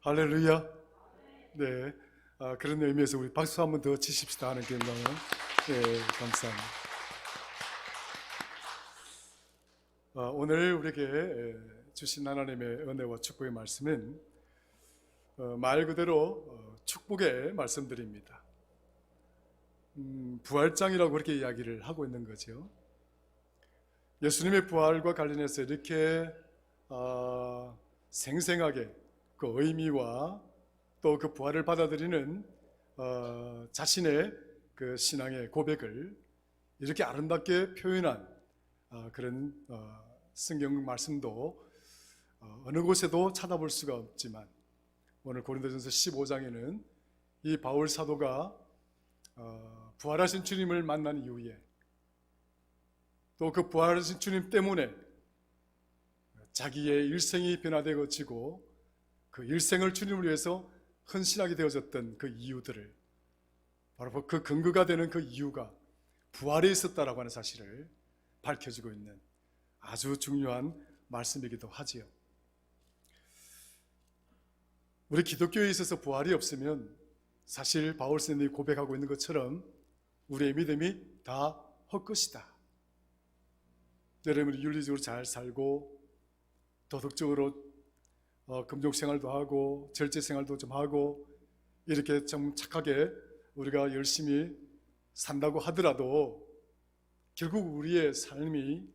할렐루야. 네, 그런 의미에서 우리 박수 한번 더 치십시다. 하는 건가요? 네, 감사합니다. 오늘 우리에게 주신 하나님의 은혜와 축복의 말씀은 말 그대로 축복의 말씀들입니다. 부활장이라고 그렇게 이야기를 하고 있는 거죠. 예수님의 부활과 관련해서 이렇게 생생하게 그 의미와 또 그 부활을 받아들이는 자신의 그 신앙의 고백을 이렇게 아름답게 표현한 그런 성경 말씀도 어느 곳에도 찾아볼 수가 없지만, 오늘 고린도전서 15장에는 이 바울 사도가 부활하신 주님을 만난 이후에 또 그 부활하신 주님 때문에 자기의 일생이 변화되어지고 그 일생을 주님을 위해서 헌신하게 되어졌던 그 이유들을, 바로 그 근거가 되는 그 이유가 부활에 있었다라고 하는 사실을 밝혀주고 있는 아주 중요한 말씀이기도 하지요. 우리 기독교에 있어서 부활이 없으면 사실 바울 선생님이 고백하고 있는 것처럼 우리의 믿음이 다 헛것이다. 여러분이 윤리적으로 잘 살고 도덕적으로 금욕생활도 하고 절제생활도 좀 하고 이렇게 좀 착하게 우리가 열심히 산다고 하더라도 결국 우리의 삶이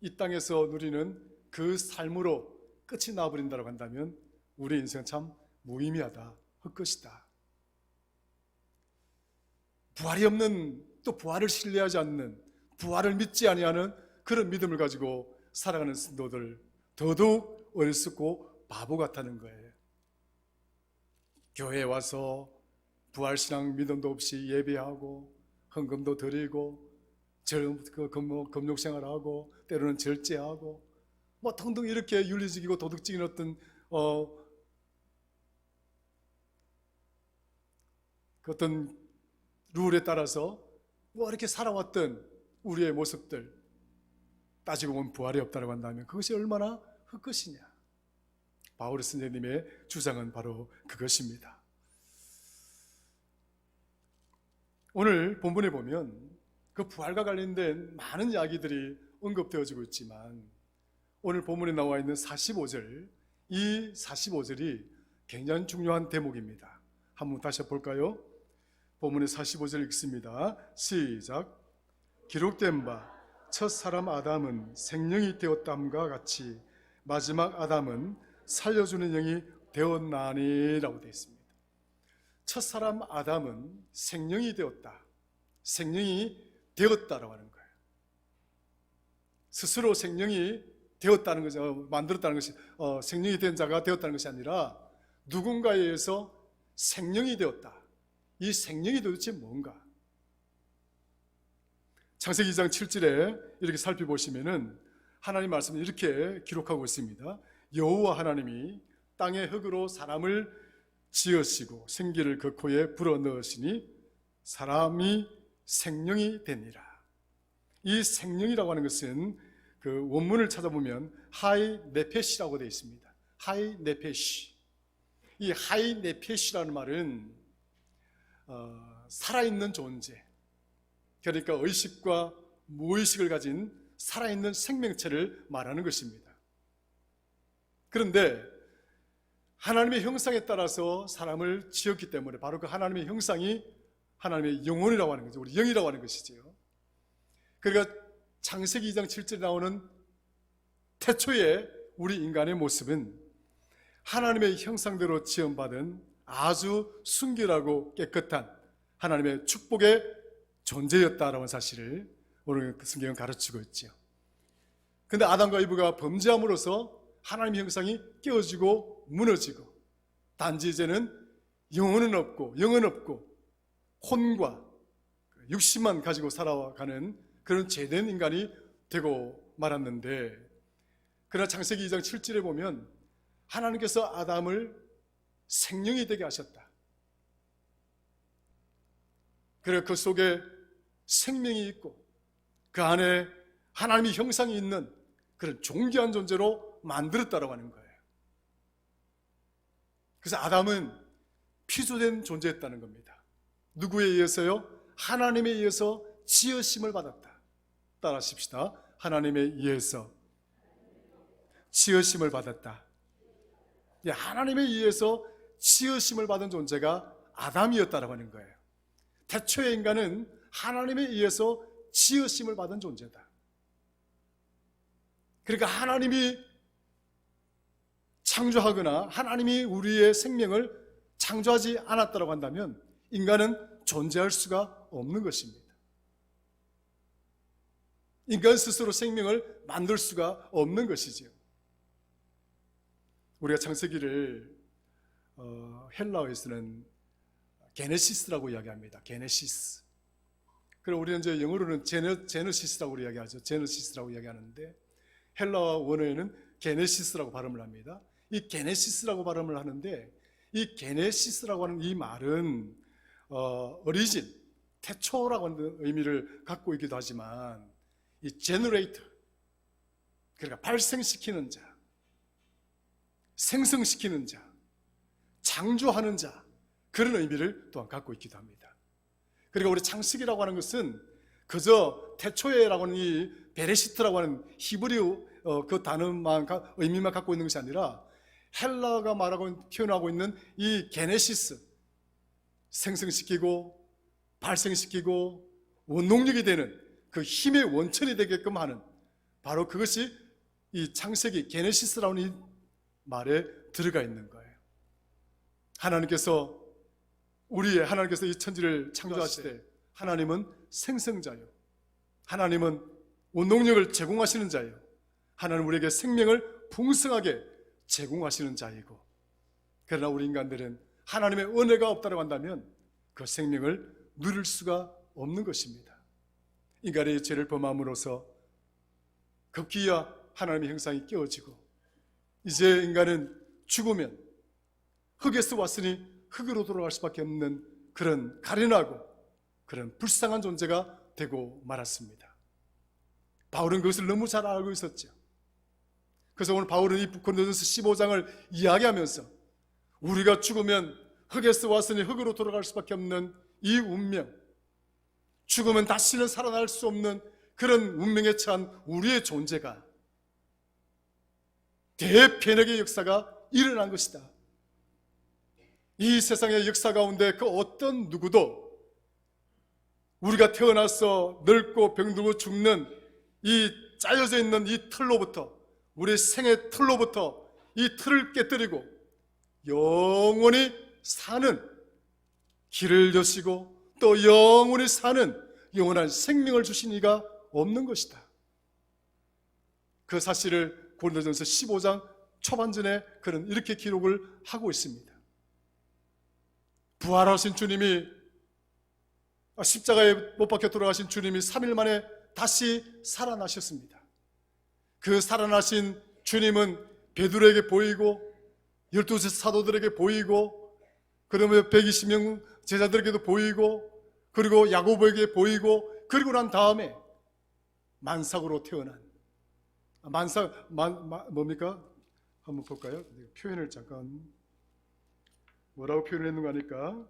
이 땅에서 누리는 그 삶으로 끝이 나버린다고 한다면 우리 인생은 참 무의미하다, 헛것이다. 부활이 없는, 또 부활을 신뢰하지 않는, 부활을 믿지 아니하는 그런 믿음을 가지고 살아가는 성도들 더더욱 어리석고 바보 같다는 거예요. 교회에 와서 부활신앙 믿음도 없이 예배하고 헌금도 드리고 금욕생활하고 때로는 절제하고 뭐 등등 이렇게 윤리적이고 도덕적인 어떤 어떤 룰에 따라서 뭐 이렇게 살아왔던 우리의 모습들 따지고 보면 부활이 없다고 한다면 그것이 얼마나 헛것이냐. 바울 선생님의 주장은 바로 그것입니다. 오늘 본문에 보면 그 부활과 관련된 많은 이야기들이 언급되어지고 있지만, 오늘 본문에 나와 있는 45절, 이 45절이 굉장히 중요한 대목입니다. 한번 다시 볼까요? 본문의 45절 읽습니다. 시작. 기록된 바 첫 사람 아담은 생명이 되었담과 같이 마지막 아담은 살려주는 영이 되었나니 라고 되어 있습니다. 첫 사람 아담은 생명이 되었다, 생명이 되었다라고 하는 거예요. 스스로 생명이 되었다는 것이, 만들었다는 것이, 생명이 된 자가 되었다는 것이 아니라 누군가에 의해서 생명이 되었다. 이 생명이 도대체 뭔가? 창세기 2장 7절에 이렇게 살펴보시면은 하나님 말씀을 이렇게 기록하고 있습니다. 여호와 하나님이 땅의 흙으로 사람을 지으시고 생기를 그 코에 불어넣으시니 사람이 생명이 되니라. 이 생명이라고 하는 것은 그 원문을 찾아보면 하이 네페시라고 되어 있습니다. 하이 네페시. 이 하이 네페시라는 말은 살아있는 존재, 그러니까 의식과 무의식을 가진 살아있는 생명체를 말하는 것입니다. 그런데 하나님의 형상에 따라서 사람을 지었기 때문에 바로 그 하나님의 형상이 하나님의 영혼이라고 하는 거죠. 우리 영이라고 하는 것이죠. 그러니까 창세기 2장 7절에 나오는 태초의 우리 인간의 모습은 하나님의 형상대로 지음받은 아주 순결하고 깨끗한 하나님의 축복의 존재였다라는 사실을 오늘 성경은 가르치고 있죠. 그런데 아담과 이브가 범죄함으로써 하나님의 형상이 깨어지고 무너지고, 단지 이제는 영혼은 없고 혼과 육신만 가지고 살아가는 그런 죄된 인간이 되고 말았는데, 그러나 창세기 2장 7절에 보면 하나님께서 아담을 생명이 되게 하셨다. 그래 그 속에 생명이 있고 그 안에 하나님의 형상이 있는 그런 존귀한 존재로 만들었다라고 하는 거예요. 그래서 아담은 피조된 존재였다는 겁니다. 누구에 의해서요? 하나님에 의해서 지으심을 받았다. 따라하십시다. 하나님에 의해서 지으심을 받았다. 하나님에 의해서 지으심을 받은 존재가 아담이었다라고 하는 거예요. 태초의 인간은 하나님에 의해서 지으심을 받은 존재다. 그러니까 하나님이 창조하거나 하나님이 우리의 생명을 창조하지 않았다고 한다면 인간은 존재할 수가 없는 것입니다. 인간 스스로 생명을 만들 수가 없는 것이지요. 우리가 창세기를 헬라어에서는 게네시스라고 이야기합니다. 게네시스. 그럼 우리는 이제 영어로는 제너시스라고 이야기하죠. 제너시스라고 이야기하는데 헬라어 원어에는 게네시스라고 발음을 합니다. 이 게네시스라고 발음을 하는데 이 게네시스라고 하는 이 말은 어리진, 태초라고 하는 의미를 갖고 있기도 하지만 이 제너레이터, 그러니까 발생시키는 자, 생성시키는 자, 창조하는 자, 그런 의미를 또한 갖고 있기도 합니다. 그러니까 우리 창세기라고 하는 것은 그저 태초에라고 하는 이 베레시트라고 하는 히브리어 그 단어만 의미만 갖고 있는 것이 아니라 헬라가 말하고 표현하고 있는 이 게네시스, 생성시키고 발생시키고 원동력이 되는 그 힘의 원천이 되게끔 하는 바로 그것이 이 창세기 게네시스라는 이 말에 들어가 있는 거예요. 하나님께서 이 천지를 창조하실 때 하나님은 생성자요, 하나님은 원동력을 제공하시는 자예요. 하나님은 우리에게 생명을 풍성하게 제공하시는 자이고, 그러나 우리 인간들은 하나님의 은혜가 없다고 한다면 그 생명을 누릴 수가 없는 것입니다. 인간의 죄를 범함으로써 급기야 하나님의 형상이 깨어지고 이제 인간은 죽으면 흙에서 왔으니 흙으로 돌아갈 수밖에 없는 그런 가련하고 그런 불쌍한 존재가 되고 말았습니다. 바울은 그것을 너무 잘 알고 있었죠. 그래서 오늘 바울은 이 고린도전서 15장을 이야기하면서 우리가 죽으면 흙에서 왔으니 흙으로 돌아갈 수밖에 없는 이 운명, 죽으면 다시는 살아날 수 없는 그런 운명에 처한 우리의 존재가 대변혁의 역사가 일어난 것이다. 이 세상의 역사 가운데 그 어떤 누구도 우리가 태어나서 늙고 병들고 죽는 이 짜여져 있는 이 틀로부터, 우리 생의 틀로부터 이 틀을 깨뜨리고 영원히 사는 길을 여시고 또 영원히 사는 영원한 생명을 주신 이가 없는 것이다. 그 사실을 고린도전서 15장 초반전에 그는 이렇게 기록을 하고 있습니다. 부활하신 주님이, 십자가에 못 박혀 돌아가신 주님이 3일 만에 다시 살아나셨습니다. 그 살아나신 주님은 베드로에게 보이고 12 사도들에게 보이고 그러면 120명 제자들에게도 보이고 그리고 야고보에게 보이고 그리고 난 다음에 만삭으로 태어난 뭡니까? 한번 볼까요? 표현을 잠깐 뭐라고 표현했는가 하니까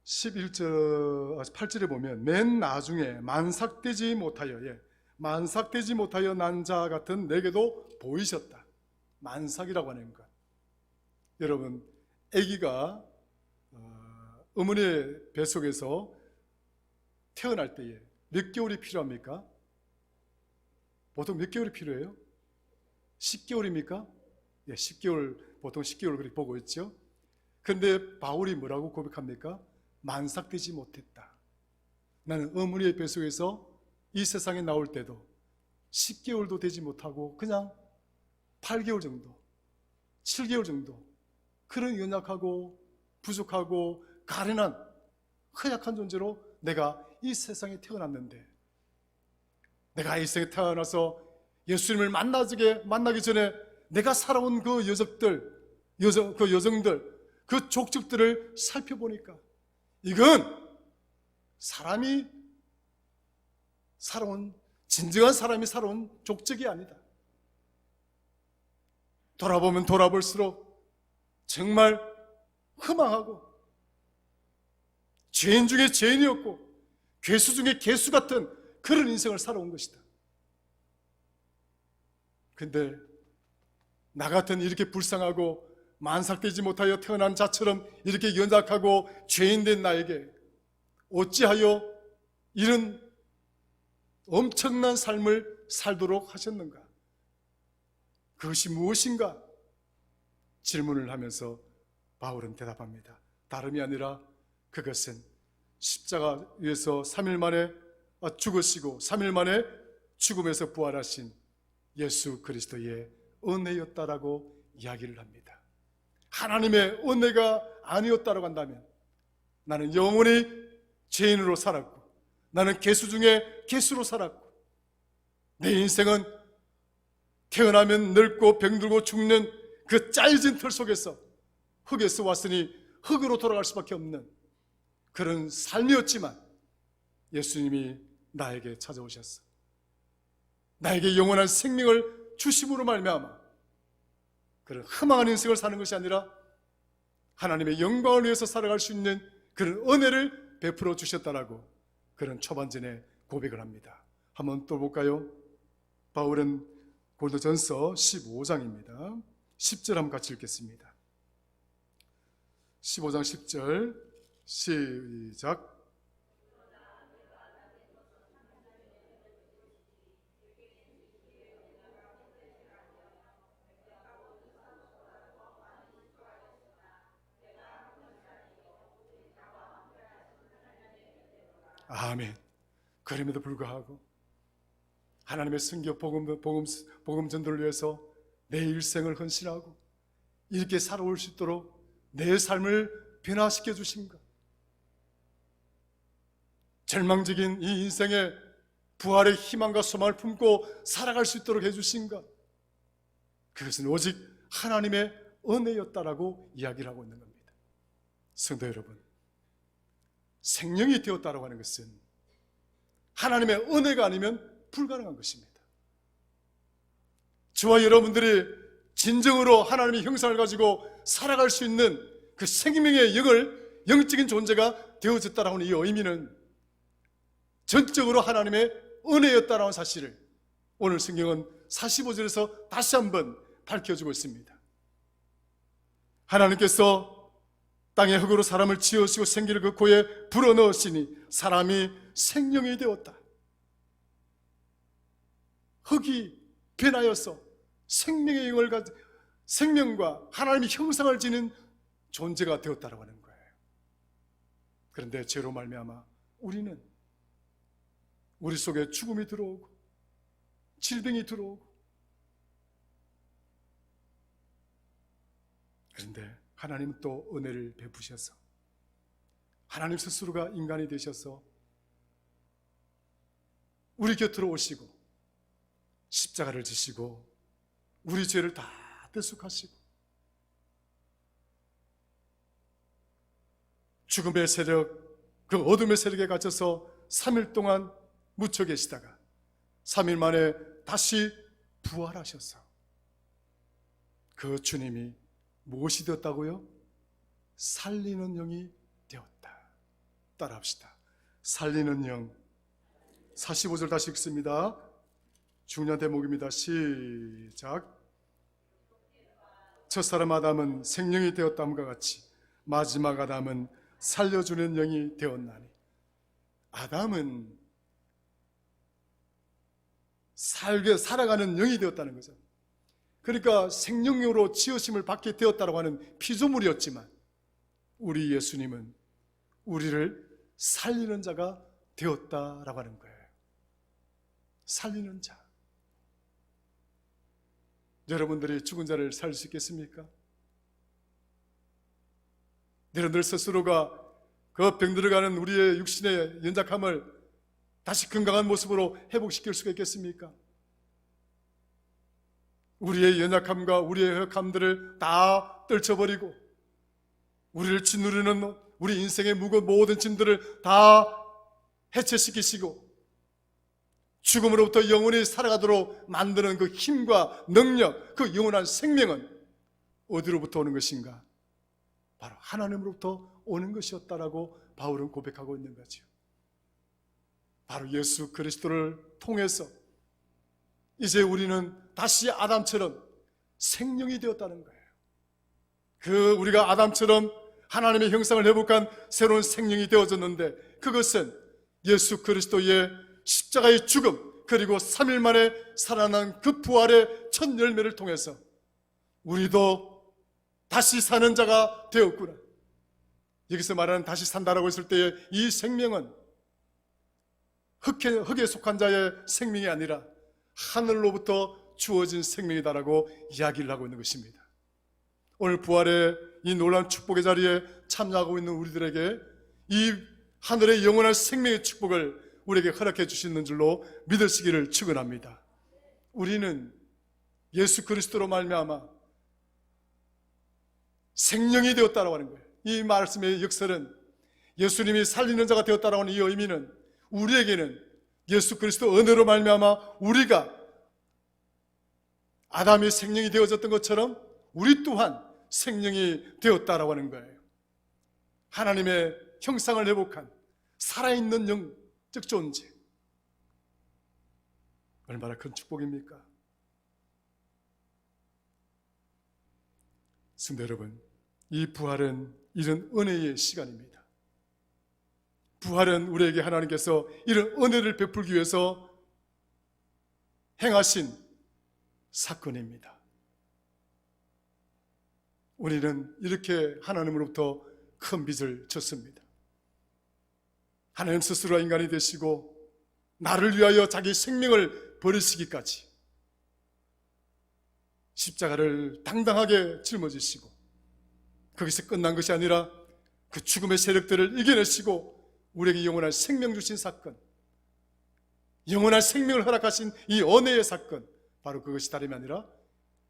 8절에 보면 맨 나중에 만삭되지 못하여 난 자 같은 내게도 보이셨다. 만삭이라고 하는 것. 여러분, 아기가 어머니의 뱃속에서 태어날 때에 몇 개월이 필요합니까? 보통 몇 개월이 필요해요? 10개월입니까? 예, 10개월, 보통 10개월 그렇게 보고 있죠. 그런데 바울이 뭐라고 고백합니까? 만삭되지 못했다. 나는 어머니의 뱃속에서 이 세상에 나올 때도 10개월도 되지 못하고 그냥 8개월 정도, 7개월 정도 그런 연약하고 부족하고 가련한 허약한 존재로 내가 이 세상에 태어났는데, 내가 이 세상에 태어나서 예수님을 만나기 전에 내가 살아온 그 여정들, 그 족적들을 살펴보니까 이건 사람이 살아온, 진정한 사람이 살아온 족적이 아니다. 돌아보면 돌아볼수록 정말 허망하고 죄인 중에 죄인이었고 괴수 중에 괴수 같은 그런 인생을 살아온 것이다. 근데 나 같은 이렇게 불쌍하고 만삭되지 못하여 태어난 자처럼 이렇게 연약하고 죄인된 나에게 어찌하여 이런 엄청난 삶을 살도록 하셨는가? 그것이 무엇인가? 질문을 하면서 바울은 대답합니다. 다름이 아니라 그것은 십자가 위에서 3일 만에 죽으시고 3일 만에 죽음에서 부활하신 예수 그리스도의 은혜였다라고 이야기를 합니다. 하나님의 은혜가 아니었다라고 한다면 나는 영원히 죄인으로 살았고 나는 괴수 중에 괴수로 살았고 내 인생은 태어나면 늙고 병들고 죽는 그 짜여진 틀 속에서 흙에서 왔으니 흙으로 돌아갈 수밖에 없는 그런 삶이었지만 예수님이 나에게 찾아오셨어. 나에게 영원한 생명을 주심으로 말미암아 그런 허망한 인생을 사는 것이 아니라 하나님의 영광을 위해서 살아갈 수 있는 그런 은혜를 베풀어 주셨다라고 그런 초반전에 고백을 합니다. 한번 또 볼까요? 바울은 고린도전서 15장입니다. 10절 한번 같이 읽겠습니다. 15장 10절 시작. 아멘. 그럼에도 불구하고 하나님의 선교 복음 전도를 위해서 내 일생을 헌신하고 이렇게 살아올 수 있도록 내 삶을 변화시켜 주신가? 절망적인 이 인생에 부활의 희망과 소망을 품고 살아갈 수 있도록 해주신가? 그것은 오직 하나님의 은혜였다라고 이야기를 하고 있는 겁니다. 성도 여러분, 생명이 되었다라고 하는 것은 하나님의 은혜가 아니면 불가능한 것입니다. 저와 여러분들이 진정으로 하나님의 형상을 가지고 살아갈 수 있는 그 생명의 영적인 존재가 되어졌다라고 하는 이 의미는 전적으로 하나님의 은혜였다라는 사실을 오늘 성경은 45절에서 다시 한번 밝혀주고 있습니다. 하나님께서 땅의 흙으로 사람을 지으시고 생기를 그 코에 불어넣으시니 사람이 생명이 되었다. 흙이 변하여서 생명의 영을 가진 생명과 하나님의 형상을 지닌 존재가 되었다라고 하는 거예요. 그런데 죄로 말미암아 우리는 우리 속에 죽음이 들어오고 질병이 들어오고 그런데 하나님은 또 은혜를 베푸셔서 하나님 스스로가 인간이 되셔서 우리 곁으로 오시고 십자가를 지시고 우리 죄를 다 대속하시고 죽음의 세력, 그 어둠의 세력에 갇혀서 3일 동안 묻혀 계시다가 3일 만에 다시 부활하셔서 그 주님이 무엇이 되었다고요? 살리는 영이 되었다. 따라합시다. 살리는 영. 45절 다시 읽습니다. 중요한 대목입니다. 시작. 첫사람 아담은 생명이 되었다함과 같이 마지막 아담은 살려주는 영이 되었나니. 아담은 살아가는 영이 되었다는 거죠. 그러니까 생명력으로 지으심을 받게 되었다고 하는 피조물이었지만 우리 예수님은 우리를 살리는 자가 되었다라고 하는 거예요. 살리는 자. 여러분들이 죽은 자를 살릴 수 있겠습니까? 여러분들 스스로가 그 병들어가는 우리의 육신의 연약함을 다시 건강한 모습으로 회복시킬 수가 있겠습니까? 우리의 연약함과 우리의 허약함들을 다 떨쳐버리고 우리를 짓누르는 우리 인생의 무거운 모든 짐들을 다 해체시키시고 죽음으로부터 영원히 살아가도록 만드는 그 힘과 능력, 그 영원한 생명은 어디로부터 오는 것인가? 바로 하나님으로부터 오는 것이었다라고 바울은 고백하고 있는 거죠. 바로 예수 그리스도를 통해서 이제 우리는 다시 아담처럼 생명이 되었다는 거예요. 우리가 아담처럼 하나님의 형상을 회복한 새로운 생명이 되어졌는데, 그것은 예수 그리스도의 십자가의 죽음, 그리고 3일 만에 살아난 그 부활의 첫 열매를 통해서 우리도 다시 사는 자가 되었구나. 여기서 말하는 다시 산다라고 했을 때의 이 생명은 흙에 속한 자의 생명이 아니라 하늘로부터 주어진 생명이다라고 이야기를 하고 있는 것입니다. 오늘 부활의 이 놀라운 축복의 자리에 참여하고 있는 우리들에게 이 하늘의 영원한 생명의 축복을 우리에게 허락해 주시는 줄로 믿으시기를 축원합니다. 우리는 예수 그리스도로 말미암아 생명이 되었다라고 하는 거예요. 이 말씀의 역설은 예수님이 살리는 자가 되었다라고 하는 이 의미는 우리에게는 예수 그리스도 은혜로 말미암아 우리가 아담이 생명이 되어졌던 것처럼 우리 또한 생명이 되었다라고 하는 거예요. 하나님의 형상을 회복한 살아있는 영적 존재, 얼마나 큰 축복입니까? 성도 여러분, 이 부활은 이런 은혜의 시간입니다. 부활은 우리에게 하나님께서 이런 은혜를 베풀기 위해서 행하신 사건입니다. 우리는 이렇게 하나님으로부터 큰 빚을 졌습니다. 하나님 스스로 인간이 되시고 나를 위하여 자기 생명을 버리시기까지 십자가를 당당하게 짊어지시고, 거기서 끝난 것이 아니라 그 죽음의 세력들을 이겨내시고 우리에게 영원한 생명 주신 사건, 영원한 생명을 허락하신 이 은혜의 사건, 바로 그것이 다름이 아니라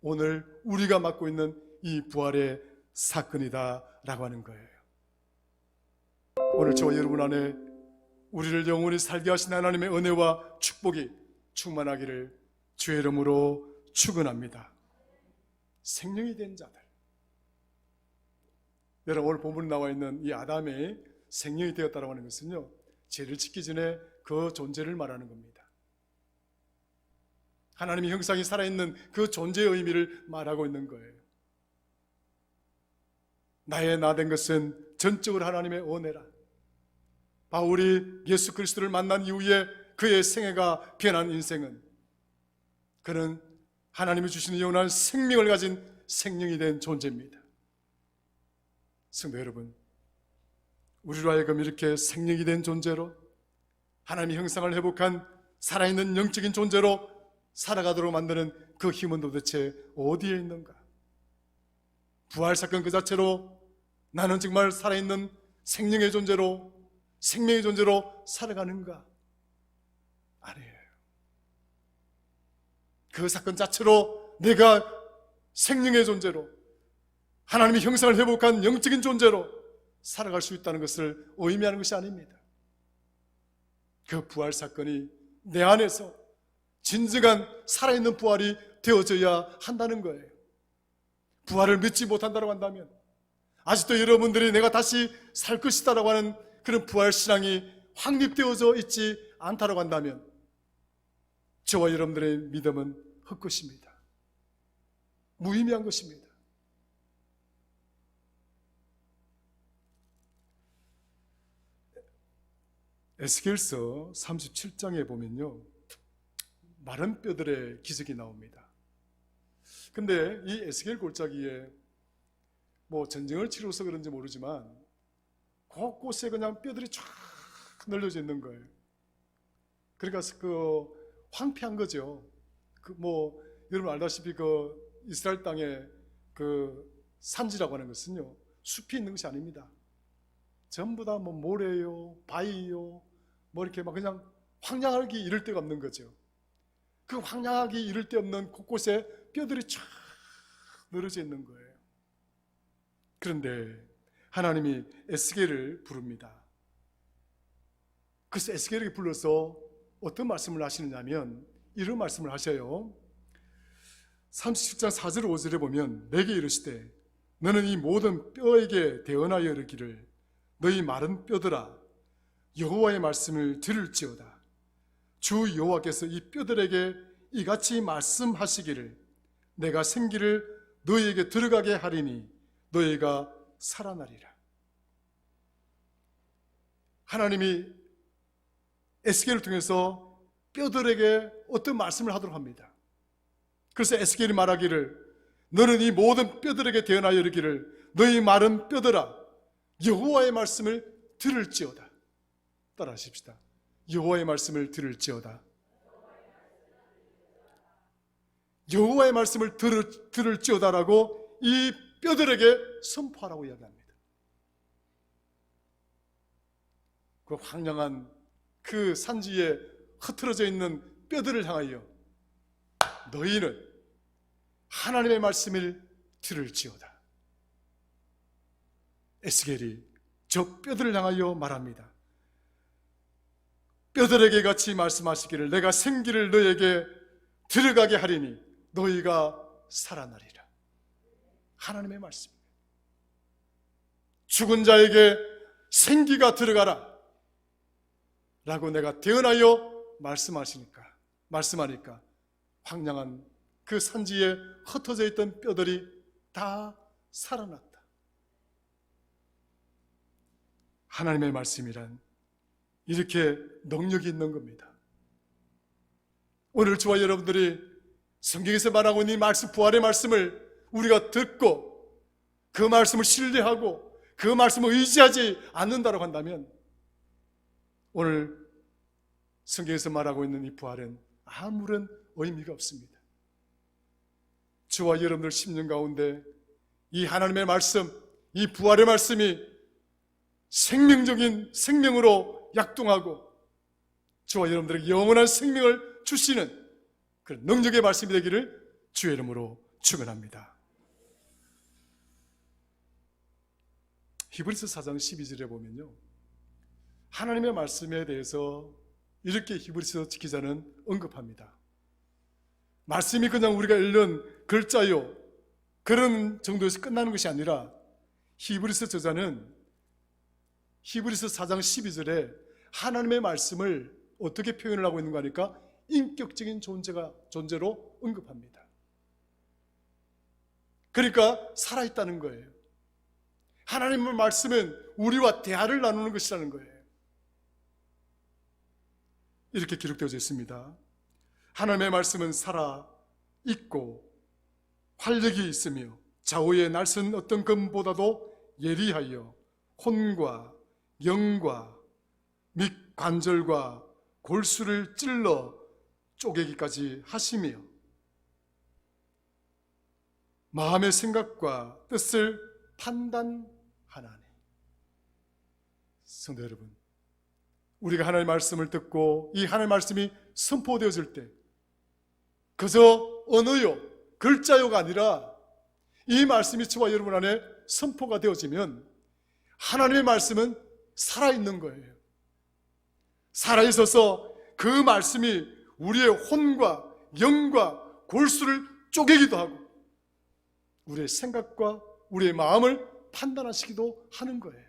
오늘 우리가 맡고 있는 이 부활의 사건이다 라고 하는 거예요. 오늘 저와 여러분 안에 우리를 영원히 살게 하신 하나님의 은혜와 축복이 충만하기를 주의 이름으로 축원합니다. 생명이 된 자들, 여러분 오늘 본문에 나와 있는 이 아담의 생명이 되었다고 하는 것은요, 죄를 짓기 전에 그 존재를 말하는 겁니다. 하나님의 형상이 살아있는 그 존재의 의미를 말하고 있는 거예요. 나의 나 된 것은 전적으로 하나님의 은혜라. 바울이 예수 그리스도를 만난 이후에 그의 생애가 변한 인생은, 그는 하나님이 주시는 영원한 생명을 가진 생명이 된 존재입니다. 성도 여러분, 우리로 하여금 이렇게 생명이 된 존재로 하나님의 형상을 회복한 살아있는 영적인 존재로 살아가도록 만드는 그 힘은 도대체 어디에 있는가? 부활사건 그 자체로 나는 정말 살아있는 생명의 존재로, 생명의 존재로 살아가는가? 아니에요. 그 사건 자체로 내가 생명의 존재로, 하나님의 형상을 회복한 영적인 존재로 살아갈 수 있다는 것을 의미하는 것이 아닙니다. 그 부활 사건이 내 안에서 진정한 살아있는 부활이 되어져야 한다는 거예요. 부활을 믿지 못한다고 한다면, 아직도 여러분들이 내가 다시 살 것이다라고 하는 그런 부활 신앙이 확립되어져 있지 않다고 한다면 저와 여러분들의 믿음은 헛것입니다. 무의미한 것입니다. 에스겔서 37장에 보면요, 마른 뼈들의 기적이 나옵니다. 근데 이 에스겔 골짜기에 뭐 전쟁을 치러서 그런지 모르지만 곳곳에 그냥 뼈들이 쫙 널려져 있는 거예요. 그러니까 그 황폐한 거죠. 여러분 알다시피 그 이스라엘 땅의 그 산지라고 하는 것은요, 숲이 있는 것이 아닙니다. 전부 다 뭐 모래요, 바위요, 뭐 이렇게 막 그냥 황량하기 이를 데가 없는 거죠. 그 황량하기 이를 데 없는 곳곳에 뼈들이 쫙 늘어져 있는 거예요. 그런데 하나님이 에스겔을 부릅니다. 그래서 에스겔에게 불러서 어떤 말씀을 하시느냐면 이런 말씀을 하셔요. 37장 4절 5절에 보면 내게 이르시되 너는 이 모든 뼈에게 대언하여 이르기를 너희 마른 뼈들아 여호와의 말씀을 들을지어다. 주 여호와께서 이 뼈들에게 이같이 말씀하시기를 내가 생기를 너희에게 들어가게 하리니 너희가 살아나리라. 하나님이 에스겔을 통해서 뼈들에게 어떤 말씀을 하도록 합니다. 그래서 에스겔이 말하기를 너는 이 모든 뼈들에게 대언하여 이르기를 너희 마른 뼈들아 여호와의 말씀을 들을지어다. 따라하십시다. 여호와의 말씀을 들을지어다. 여호와의 말씀을 들을지어다라고 이 뼈들에게 선포하라고 이야기합니다. 그 황량한 그 산지에 흩어져 있는 뼈들을 향하여 너희는 하나님의 말씀을 들을지어다. 에스겔이 저 뼈들을 향하여 말합니다. 뼈들에게 같이 말씀하시기를 내가 생기를 너희에게 들어가게 하리니 너희가 살아나리라. 하나님의 말씀입니다. 죽은 자에게 생기가 들어가라 라고 내가 대언하여 말씀하니까 황량한 그 산지에 흩어져 있던 뼈들이 다 살아났다. 하나님의 말씀이란 이렇게 능력이 있는 겁니다. 오늘 저와 여러분들이 성경에서 말하고 있는 이 말씀, 부활의 말씀을 우리가 듣고 그 말씀을 신뢰하고 그 말씀을 의지하지 않는다고 한다면 오늘 성경에서 말하고 있는 이 부활은 아무런 의미가 없습니다. 저와 여러분들 심령 가운데 이 하나님의 말씀, 이 부활의 말씀이 생명적인 생명으로 약동하고 저와 여러분들에게 영원한 생명을 주시는 그런 능력의 말씀이 되기를 주의 이름으로 축원합니다. 히브리서 4장 12절에 보면요, 하나님의 말씀에 대해서 이렇게 히브리서 기자는 언급합니다. 말씀이 그냥 우리가 읽는 글자요 그런 정도에서 끝나는 것이 아니라 히브리서 저자는 히브리서 4장 12절에 하나님의 말씀을 어떻게 표현을 하고 있는가 하니까 인격적인 존재로 언급합니다. 그러니까 살아있다는 거예요. 하나님의 말씀은 우리와 대화를 나누는 것이라는 거예요. 이렇게 기록되어져 있습니다. 하나님의 말씀은 살아있고 활력이 있으며 좌우의 날선 어떤 검보다도 예리하여 혼과 영과 및 관절과 골수를 찔러 쪼개기까지 하시며 마음의 생각과 뜻을 판단하나니. 성도 여러분, 우리가 하나님의 말씀을 듣고 이 하나님의 말씀이 선포되어질 때 그저 언어요, 글자요가 아니라 이 말씀이 저와 여러분 안에 선포가 되어지면 하나님의 말씀은 살아있는 거예요. 살아있어서 그 말씀이 우리의 혼과 영과 골수를 쪼개기도 하고 우리의 생각과 우리의 마음을 판단하시기도 하는 거예요.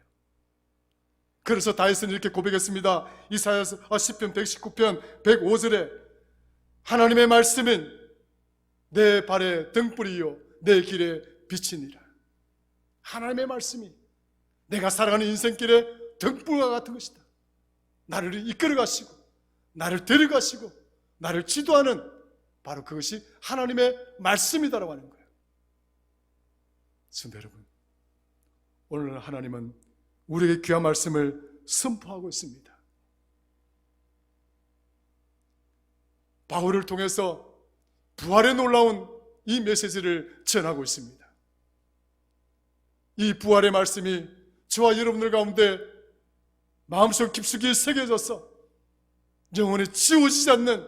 그래서 다윗은 이렇게 고백했습니다. 이사야서 시편 119편 105절에 하나님의 말씀은 내 발의 등불이요 내 길에 빛이니라. 하나님의 말씀이 내가 살아가는 인생길에 등불과 같은 것이다. 나를 이끌어 가시고 나를 데려가시고 나를 지도하는 바로 그것이 하나님의 말씀이다라고 하는 거예요. 성도 여러분, 오늘 하나님은 우리에게 귀한 말씀을 선포하고 있습니다. 바울을 통해서 부활에 놀라운 이 메시지를 전하고 있습니다. 이 부활의 말씀이 저와 여러분들 가운데 마음속 깊숙이 새겨져서 영원히 지워지지 않는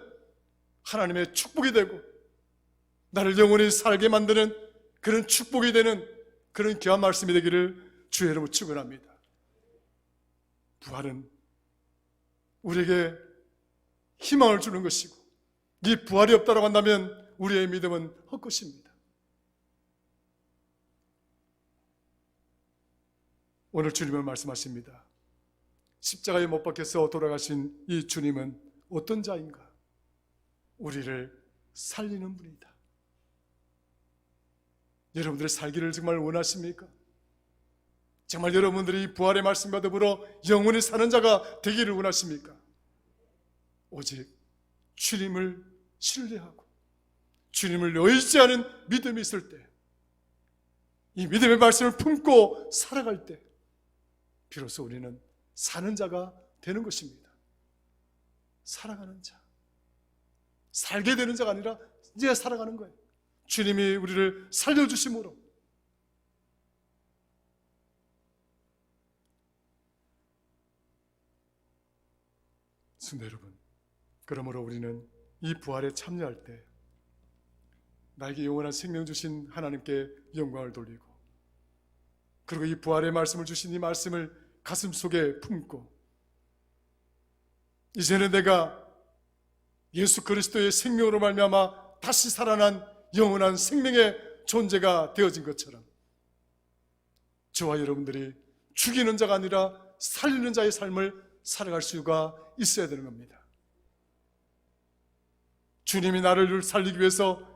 하나님의 축복이 되고 나를 영원히 살게 만드는 그런 축복이 되는 그런 귀한 말씀이 되기를 주의 이름으로 축원합니다. 부활은 우리에게 희망을 주는 것이고, 이 부활이 없다고 한다면 우리의 믿음은 헛것입니다. 오늘 주님은 말씀하십니다. 십자가에 못 박혀서 돌아가신 이 주님은 어떤 자인가? 우리를 살리는 분이다. 여러분들의 살기를 정말 원하십니까? 정말 여러분들이 부활의 말씀과 더불어 영원히 사는 자가 되기를 원하십니까? 오직 주님을 신뢰하고 주님을 의지하는 믿음이 있을 때, 이 믿음의 말씀을 품고 살아갈 때 비로소 우리는 사는 자가 되는 것입니다. 살아가는 자, 살게 되는 자가 아니라 이제 살아가는 거예요. 주님이 우리를 살려주심으로. 성도 여러분, 그러므로 우리는 이 부활에 참여할 때 나에게 영원한 생명 주신 하나님께 영광을 돌리고, 그리고 이 부활의 말씀을 주신 이 말씀을 가슴 속에 품고, 이제는 내가 예수 그리스도의 생명으로 말미암아 다시 살아난 영원한 생명의 존재가 되어진 것처럼, 저와 여러분들이 죽이는 자가 아니라 살리는 자의 삶을 살아갈 수가 있어야 되는 겁니다. 주님이 나를 살리기 위해서,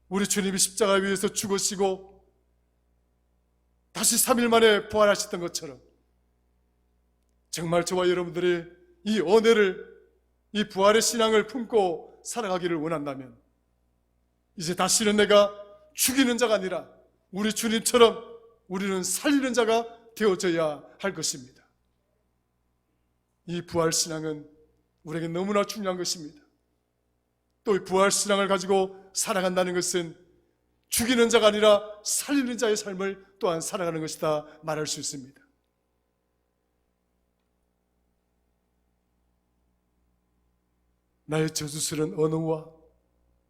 우리 주님이 십자가 위에서 죽으시고 다시 3일 만에 부활하셨던 것처럼, 정말 저와 여러분들이 이 은혜를, 이 부활의 신앙을 품고 살아가기를 원한다면, 이제 다시는 내가 죽이는 자가 아니라 우리 주님처럼 우리는 살리는 자가 되어져야 할 것입니다. 이 부활 신앙은 우리에게 너무나 중요한 것입니다. 또 이 부활 신앙을 가지고 살아간다는 것은 죽이는 자가 아니라 살리는 자의 삶을 또한 살아가는 것이다 말할 수 있습니다. 나의 저주스러운 언어와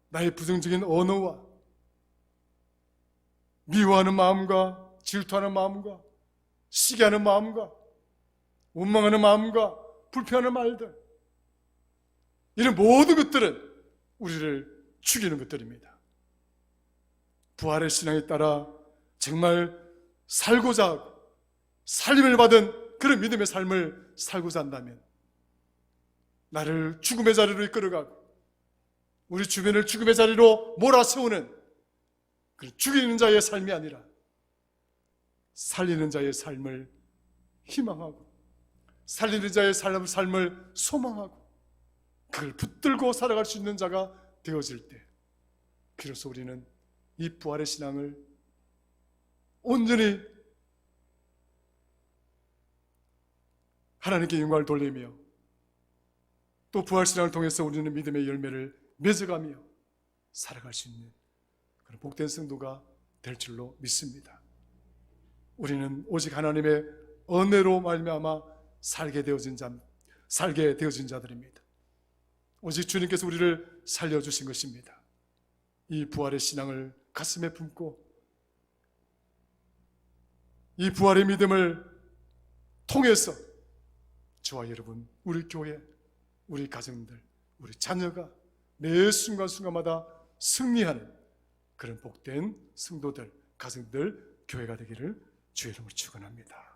나의 부정적인 언어와 미워하는 마음과 질투하는 마음과 시기하는 마음과 원망하는 마음과 불평하는 말들, 이런 모든 것들은 우리를 죽이는 것들입니다. 부활의 신앙에 따라 정말 살고자 하고 살림을 받은 그런 믿음의 삶을 살고자 한다면, 나를 죽음의 자리로 이끌어가고 우리 주변을 죽음의 자리로 몰아세우는 죽이는 자의 삶이 아니라 살리는 자의 삶을 희망하고 살리는 자의 삶을 소망하고 그걸 붙들고 살아갈 수 있는 자가 되어질 때, 비로소 우리는 이 부활의 신앙을 온전히 하나님께 영광을 돌리며, 또 부활 신앙을 통해서 우리는 믿음의 열매를 맺어가며 살아갈 수 있는 그런 복된 성도가 될 줄로 믿습니다. 우리는 오직 하나님의 은혜로 말미암아 살게 되어진 자들입니다. 오직 주님께서 우리를 살려주신 것입니다. 이 부활의 신앙을 가슴에 품고 이 부활의 믿음을 통해서 저와 여러분, 우리 교회, 우리 가정들, 우리 자녀가 매 순간순간마다 승리하는 그런 복된 성도들, 가정들, 교회가 되기를 주의 이름으로 축원합니다.